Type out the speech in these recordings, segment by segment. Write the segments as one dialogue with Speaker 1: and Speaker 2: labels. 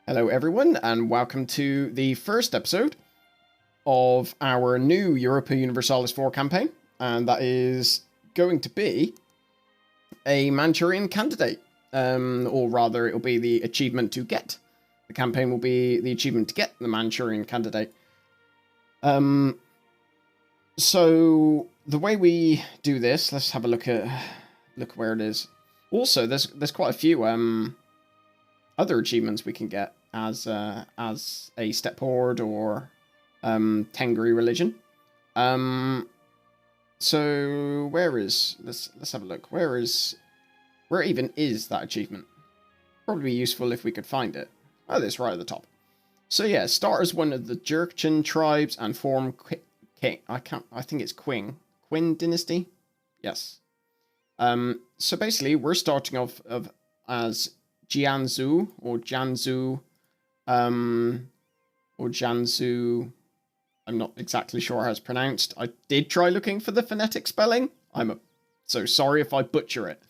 Speaker 1: Hello everyone, and welcome to the first episode of our new Europa Universalis IV campaign, and that is going to be a Manchurian Candidate, or rather it'll be the achievement to get. The campaign will be the achievement to get the Manchurian Candidate. So the way we do this, let's have a look where it is. Also, there's quite a few other achievements we can get as a step horde or Tengri religion. So where is let's have a look. Where even is that achievement? Probably be useful if we could find it. Oh, it's right at the top. So yeah, start as one of the Jurchen tribes and form Qing. I think it's Qing dynasty. Yes. So basically, we're starting off as Jianzhou or Jianzhou, I'm not exactly sure how it's pronounced. I did try looking for the phonetic spelling. So sorry if I butcher it.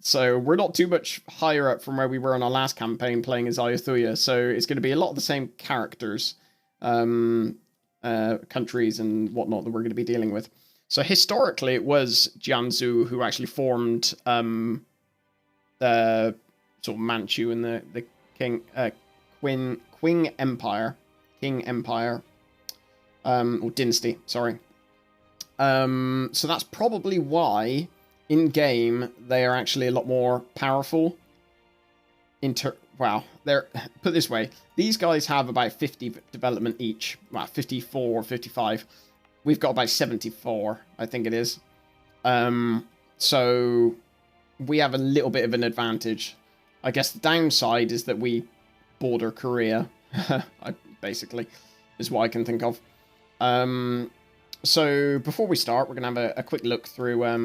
Speaker 1: So we're not too much higher up from where we were on our last campaign playing as Ayutthaya, so it's going to be a lot of the same characters, countries and whatnot that we're going to be dealing with. So historically, it was Jianzhou who actually formed the sort of Manchu and the Qing Empire, or dynasty. Sorry. So that's probably why in game they are actually a lot more powerful. They're put this way. These guys have about 50 development each. Well, 54, 55. We've got about 74, I think it is. So we have a little bit of an advantage. I guess the downside is that we border Korea, basically, is what I can think of. So before we start, we're going to have a quick look through... where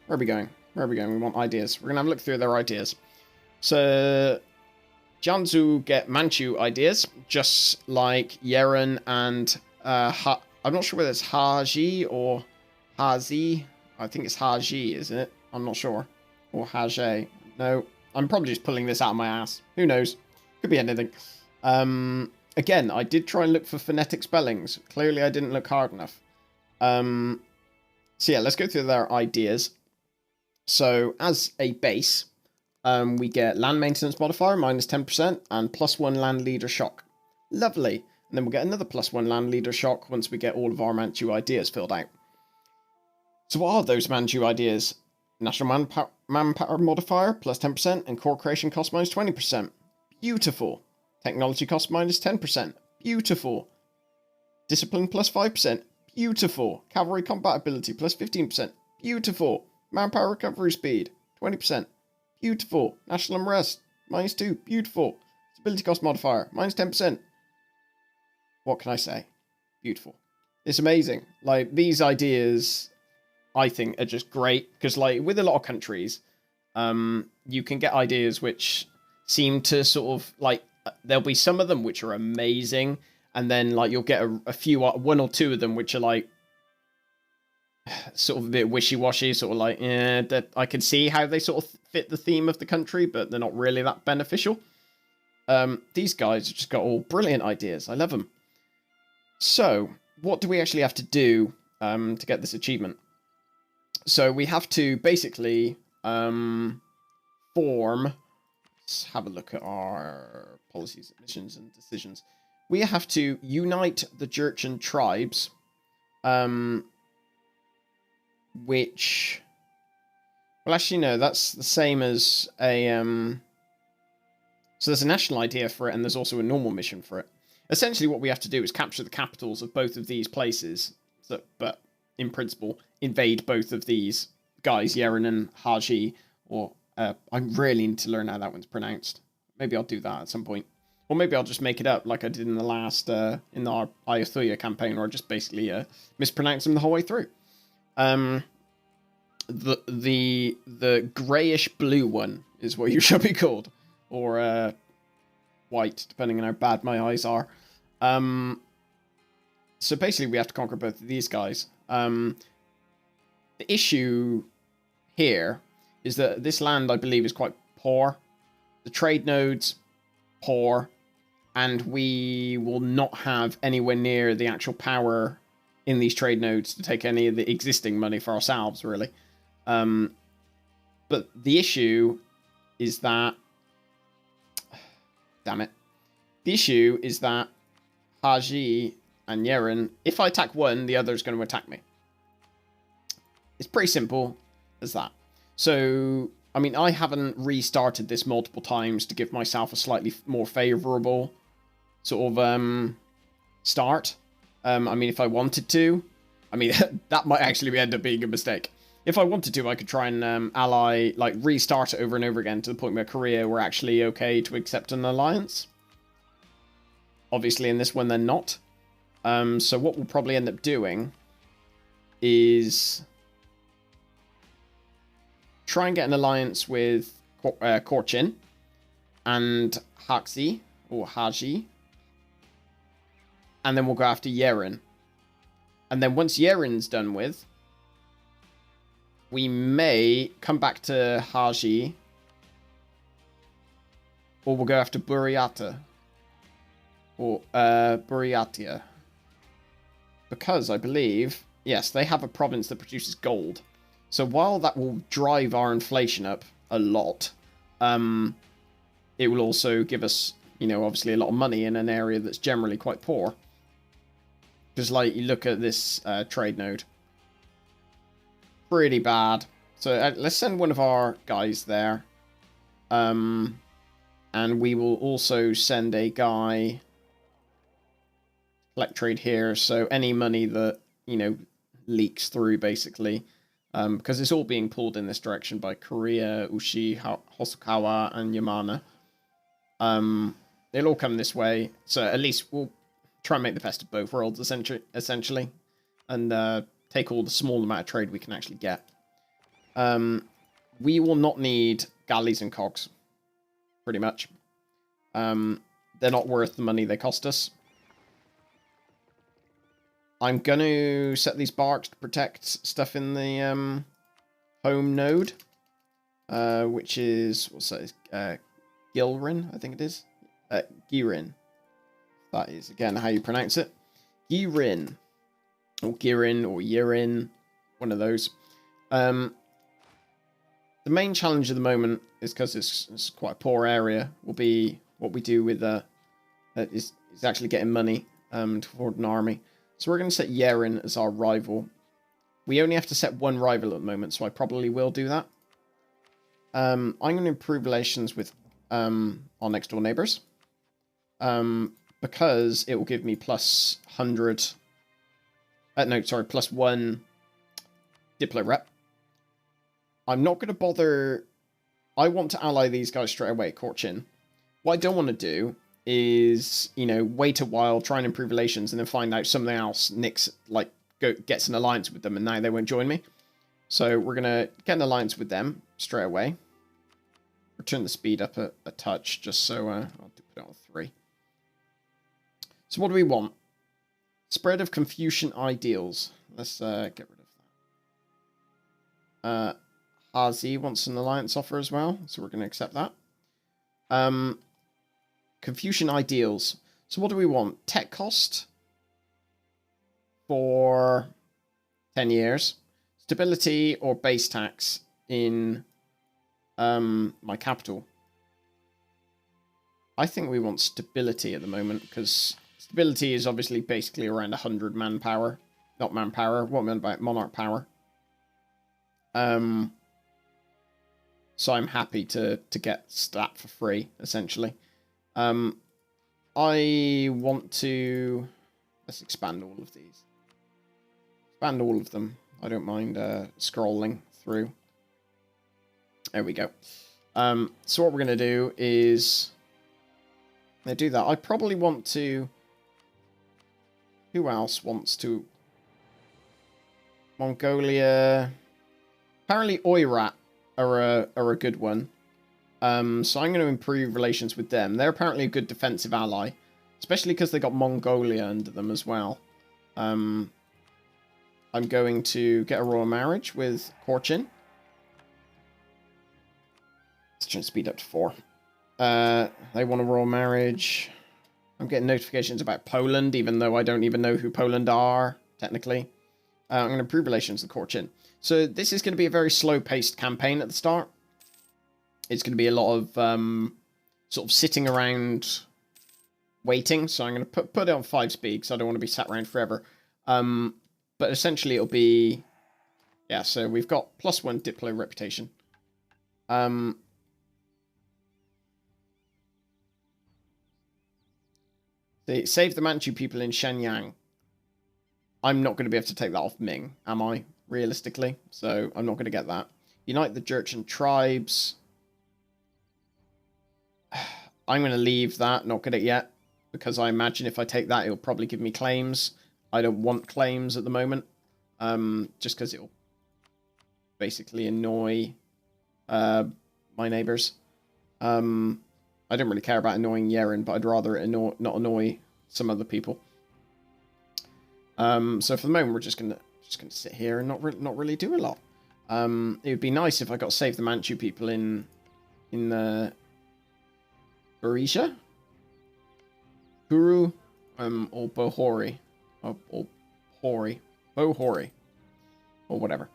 Speaker 1: are we going? We want ideas. We're going to have a look through their ideas. So Jianzhou get Manchu ideas, just like Yeren and... I'm not sure whether it's Haji or Hazi. I think it's Haji, isn't it? I'm not sure. Or Hajé. No, I'm probably just pulling this out of my ass. Who knows? Could be anything. Again, I did try and look for phonetic spellings. Clearly, I didn't look hard enough. So yeah, let's go through their ideas. So as a base, we get land maintenance modifier, minus 10%, and +1 land leader shock. Lovely. And then we'll get another +1 land leader shock once we get all of our Manchu ideas filled out. So what are those Manchu ideas? National manpower modifier, plus 10%, and core creation cost minus 20%. Beautiful. Technology cost minus 10%. Beautiful. Discipline plus 5%. Beautiful. Cavalry combat ability plus 15%. Beautiful. Manpower recovery speed, 20%. Beautiful. National unrest, minus 2. Beautiful. Stability cost modifier, minus 10%. What can I say? Beautiful. It's amazing. Like, these ideas, I think, are just great. Because, like, with a lot of countries, you can get ideas which seem to sort of, like, there'll be some of them which are amazing. And then, like, you'll get a few, one or two of them which are, like, sort of a bit wishy-washy. Sort of like, that I can see how they sort of fit the theme of the country, but they're not really that beneficial. These guys have just got all brilliant ideas. I love them. So, what do we actually have to do to get this achievement? So, we have to basically form... Let's have a look at our policies, missions, and decisions. We have to unite the Jurchen tribes, which... Well, actually, no, that's the same as a... So there's a national idea for it, and there's also a normal mission for it. Essentially, what we have to do is capture the capitals of both of these places, but in principle, invade both of these guys, Yeren and Haji, or I really need to learn how that one's pronounced. Maybe I'll do that at some point. Or maybe I'll just make it up like I did in the last, in our Ayutthaya campaign, or just basically mispronounce them the whole way through. The greyish-blue one is what you should be called. Or, white, depending on how bad my eyes are. So basically we have to conquer both of these guys. The issue here is that this land, I believe, is quite poor. The trade nodes poor, and we will not have anywhere near the actual power in these trade nodes to take any of the existing money for ourselves, really. But the issue is that... Damn it. The issue is that Haji and Yeren, if I attack one, the other is going to attack me. It's pretty simple as that. So, I mean, I haven't restarted this multiple times to give myself a slightly more favourable sort of start. I mean, if I wanted to, I mean, that might actually end up being a mistake. If I wanted to, I could try and ally, like, restart it over and over again to the point where Korea were actually okay to accept an alliance. Obviously, in this one, they're not. So what we'll probably end up doing is try and get an alliance with Korchin and Haxi, or Haji. And then we'll go after Yeren. And then once Yeren's done with, we may come back to Haji, or we'll go after Buryatia, or Buryatia, because I believe, yes, they have a province that produces gold. So while that will drive our inflation up a lot, it will also give us, you know, obviously a lot of money in an area that's generally quite poor. Because, like, you look at this trade node. Pretty bad. So let's send one of our guys there. And we will also send a guy collect trade here. So any money that, you know, leaks through, basically. Because it's all being pulled in this direction by Korea, Ushi, Hosokawa, and Yamana. They'll all come this way. So at least we'll try and make the best of both worlds, essentially. And take all the small amount of trade we can actually get. We will not need galleys and cogs, pretty much. They're not worth the money they cost us. I'm going to set these barks to protect stuff in the home node, which is, what's that? Gilrin, I think it is. Girin. That is, again, how you pronounce it. Girin. Or Girin, or Yirin. One of those. The main challenge at the moment is because it's quite a poor area. Will be what we do with is actually getting money to afford an army. So we're going to set Yeren as our rival. We only have to set one rival at the moment, so I probably will do that. I'm going to improve relations with our next door neighbours. Because it will give me plus 100... no, sorry, plus 1 Diplo rep. I'm not going to bother... I want to ally these guys straight away, Korchin. What I don't want to do is, you know, wait a while, try and improve relations, and then find out something else gets an alliance with them, and now they won't join me. So we're going to get an alliance with them straight away. Return the speed up a touch, just so I'll put it on 3. So what do we want? Spread of Confucian ideals. Let's get rid of that. Hazi wants an alliance offer as well, so we're going to accept that. Confucian ideals. So what do we want? Tech cost for 10 years. Stability or base tax in my capital. I think we want stability at the moment, because stability is obviously basically around 100 manpower. Not manpower, what I meant by monarch power. So I'm happy to get stat for free, essentially. I want to... Let's expand all of these. Expand all of them. I don't mind scrolling through. There we go. So what we're going to do is... do that. I probably want to... Who else wants to... Mongolia... Apparently Oirat are a good one. So I'm going to improve relations with them. They're apparently a good defensive ally. Especially because they got Mongolia under them as well. I'm going to get a royal marriage with Korchin. Let's try and speed up to 4. They want a royal marriage. I'm getting notifications about Poland, even though I don't even know who Poland are, technically. I'm going to improve relations with Qin. So this is going to be a very slow-paced campaign at the start. It's going to be a lot of sort of sitting around waiting. So I'm going to put it on 5 speed because I don't want to be sat around forever. But essentially it'll be... Yeah, so we've got +1 Diplo reputation. They save the Manchu people in Shenyang. I'm not going to be able to take that off Ming, am I? Realistically. So I'm not going to get that. Unite the Jurchen tribes. I'm going to leave that, not get it yet. Because I imagine if I take that, it'll probably give me claims. I don't want claims at the moment. Just because it'll basically annoy my neighbors. I don't really care about annoying Yeren, but I'd rather it not annoy some other people. So for the moment, we're just gonna sit here and not really do a lot. It would be nice if I got Save the Manchu people in Barisha, Guru, or Bohori, or Hori, Bohori, or whatever.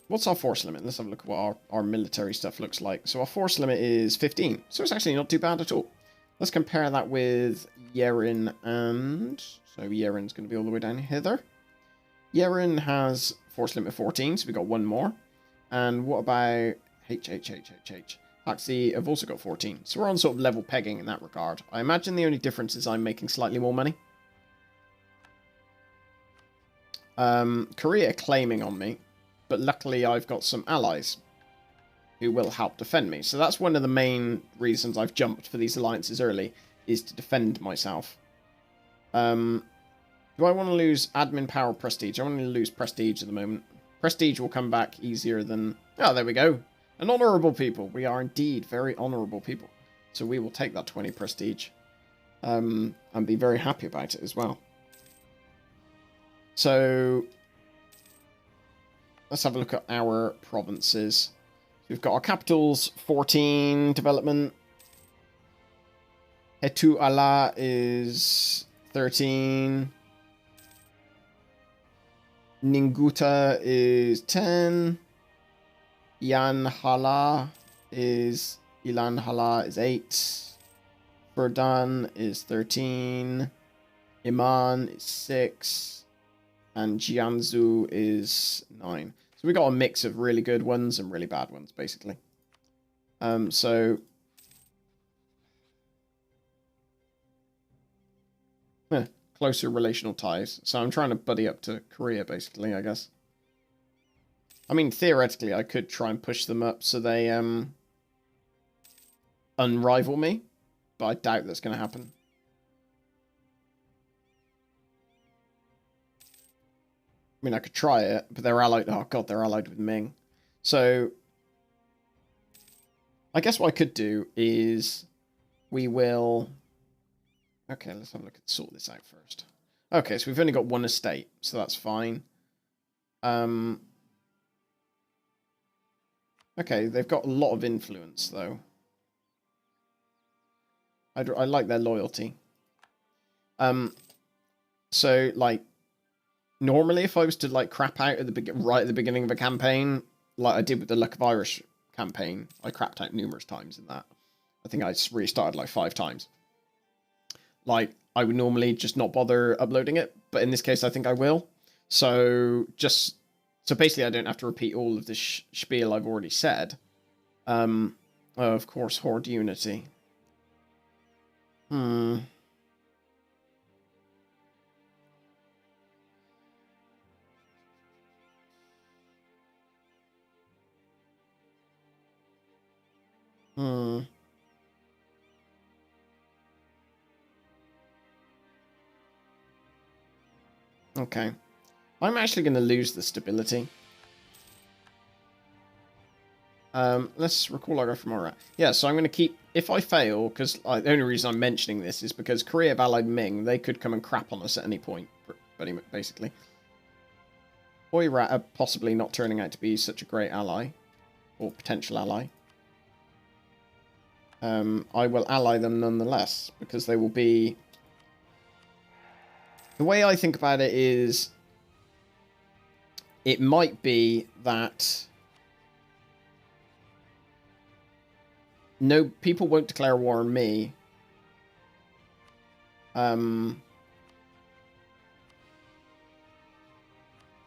Speaker 1: What's our force limit? Let's have a look at what our military stuff looks like. So our force limit is 15. So it's actually not too bad at all. Let's compare that with Yeren and... So Yeren's going to be all the way down hither. Yeren has force limit 14, so we got one more. And what about H? Actually, have also got 14. So we're on sort of level pegging in that regard. I imagine the only difference is I'm making slightly more money. Korea claiming on me. But luckily I've got some allies who will help defend me. So that's one of the main reasons I've jumped for these alliances early, is to defend myself. Do I want to lose admin power or prestige? I want to lose prestige at the moment. Prestige will come back easier than... Oh, there we go. An honourable people. We are indeed very honourable people. So we will take that 20 prestige. And be very happy about it as well. So... Let's have a look at our provinces. We've got our capitals, 14 development. Hetu Ala is 13. Ninguta is 10. Ilan Hala is 8. Burdan is 13. Iman is 6. And Jianzhou is 9. So we got a mix of really good ones and really bad ones, basically. So... closer relational ties. So I'm trying to buddy up to Korea, basically, I guess. I mean, theoretically, I could try and push them up so they unrival me. But I doubt that's going to happen. I mean, I could try it, but they're allied... Oh, God, they're allied with Ming. So, I guess what I could do is we will... Okay, let's have a look at sort this out first. Okay, so we've only got one estate, so that's fine. Okay, they've got a lot of influence, though. I like their loyalty. So, like... Normally, if I was to, like, crap out at the right at the beginning of a campaign, like I did with the Luck of Irish campaign, I crapped out numerous times in that. I think I restarted, like, 5 times. Like, I would normally just not bother uploading it, but in this case, I think I will. So, so basically, I don't have to repeat all of this spiel I've already said. Of course, Horde Unity. Okay. I'm actually going to lose the stability. Let's recall our go from Iraq. Yeah, so I'm going to keep... If I fail, because the only reason I'm mentioning this is because Korea have allied Ming. They could come and crap on us at any point, basically. Oirat are possibly not turning out to be such a great ally. Or potential ally. I will ally them nonetheless, because they will be... The way I think about it is, it might be that no, people won't declare war on me.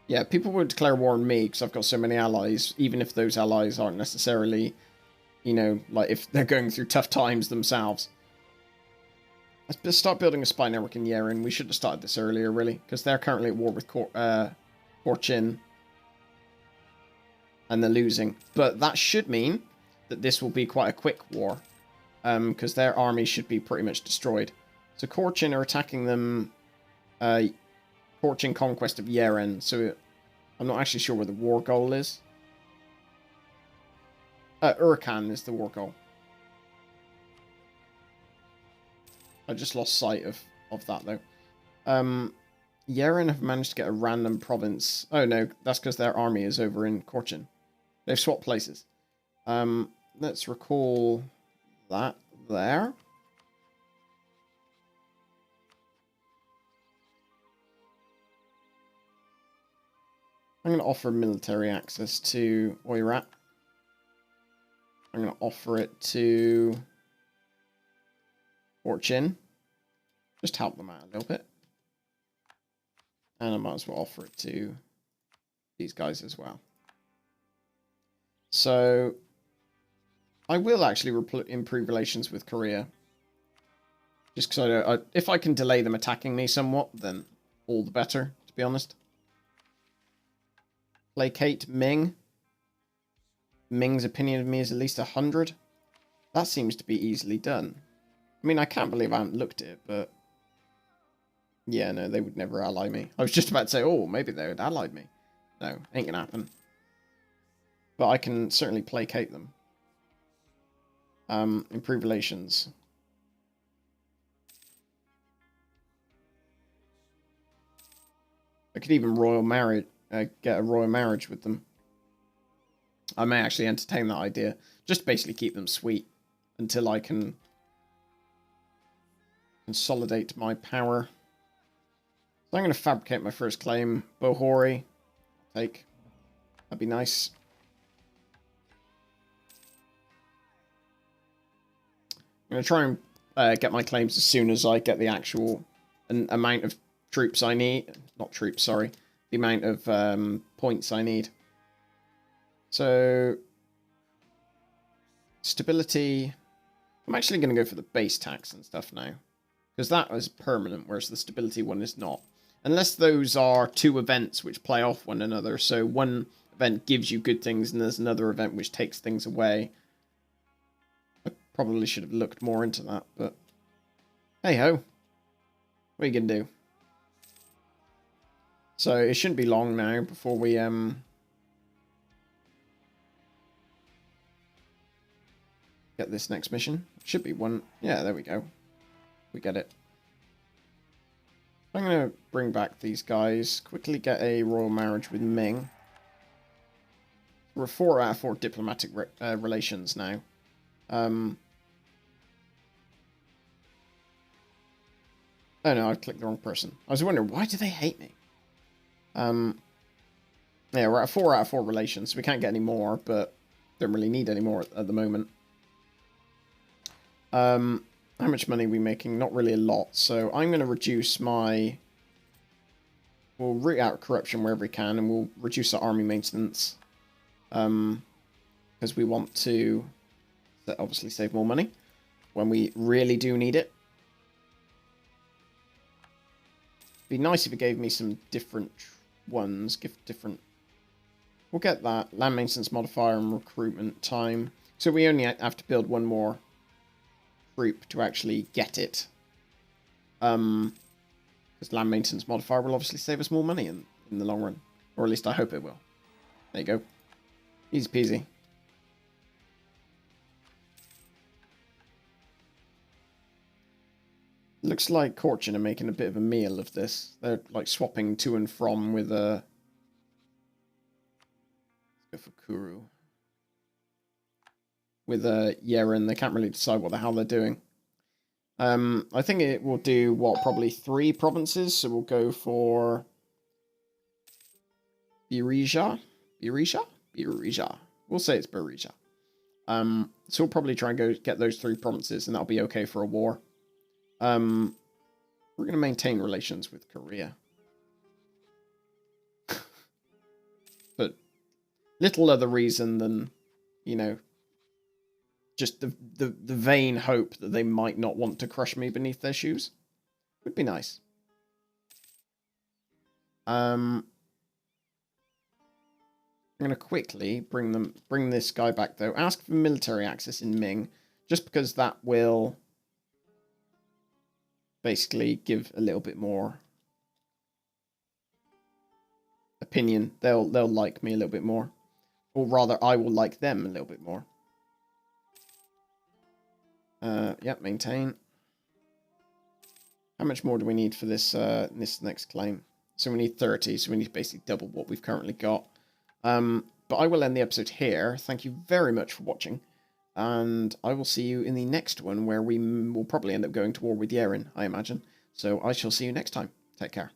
Speaker 1: Yeah, people won't declare war on me because I've got so many allies, even if those allies aren't necessarily, you know, like if they're going through tough times themselves. Let's just start building a spy network in Yeren. We should have started this earlier, really, because they're currently at war with Qing. And they're losing. But that should mean that this will be quite a quick war, because their army should be pretty much destroyed. So Qing are attacking them, Qing conquest of Yeren, so I'm not actually sure where the war goal is. Urkan is the war goal. I just lost sight of that, though. Yeren have managed to get a random province. Oh, no, that's because their army is over in Qing. They've swapped places. Let's recall that there. I'm going to offer military access to Oirat. I'm going to offer it to Qing. Just help them out a little bit. And I might as well offer it to these guys as well. So I will actually improve relations with Korea. Just because if I can delay them attacking me somewhat, then all the better, to be honest. Placate Ming. Ming's opinion of me is at least 100. That seems to be easily done. I mean, I can't believe I haven't looked at it, but... Yeah, no, they would never ally me. I was just about to say, oh, maybe they would ally me. No, ain't gonna happen. But I can certainly placate them. Improve relations. I could even get a royal marriage with them. I may actually entertain that idea. Just basically keep them sweet until I can consolidate my power. So I'm going to fabricate my first claim. Bohori. Take. That'd be nice. I'm going to try and get my claims as soon as I get the actual amount of troops I need. Not troops, sorry. The amount of points I need. So, stability. I'm actually going to go for the base tax and stuff now. Because that is permanent, whereas the stability one is not. Unless those are two events which play off one another. So one event gives you good things and there's another event which takes things away. I probably should have looked more into that, but hey-ho. What are you going to do? So it shouldn't be long now before we get this next mission. Should be one. Yeah, there we go. We get it. I'm going to bring back these guys. Quickly get a royal marriage with Ming. We're 4 out of 4 diplomatic relations now. Oh no, I clicked the wrong person. I was wondering, why do they hate me? Yeah, we're at 4 out of 4 relations, so we can't get any more, but don't really need any more at the moment. How much money are we making? Not really a lot, so I'm going to reduce my... We'll root out corruption wherever we can, and we'll reduce our army maintenance. Because we want to obviously save more money when we really do need it. Be nice if it gave me some different ones. Give different... We'll get that. Land maintenance modifier and recruitment time. So we only have to build one more group to actually get it. Because land maintenance modifier will obviously save us more money in the long run. Or at least I hope it will. There you go. Easy peasy. Looks like Qing are making a bit of a meal of this. They're like swapping to and from with a... Let's go for Kuru. with Yeren. They can't really decide what the hell they're doing. I think it will do, what, probably 3 provinces, so we'll go for Beresia? Beresia. We'll say it's Beresia. So we'll probably try and go get those 3 provinces, and that'll be okay for a war. We're going to maintain relations with Korea. But little other reason than, you know, just the vain hope that they might not want to crush me beneath their shoes. Would be nice. I'm going to quickly bring this guy back, though. Ask for military access in Ming, just because that will basically give a little bit more opinion. They'll like me a little bit more. Or rather, I will like them a little bit more. Yep, maintain. How much more do we need for this this next claim? So we need 30, so we need to basically double what we've currently got. But I will end the episode here. Thank you very much for watching. And I will see you in the next one, where we will probably end up going to war with Yeren, I imagine. So I shall see you next time. Take care.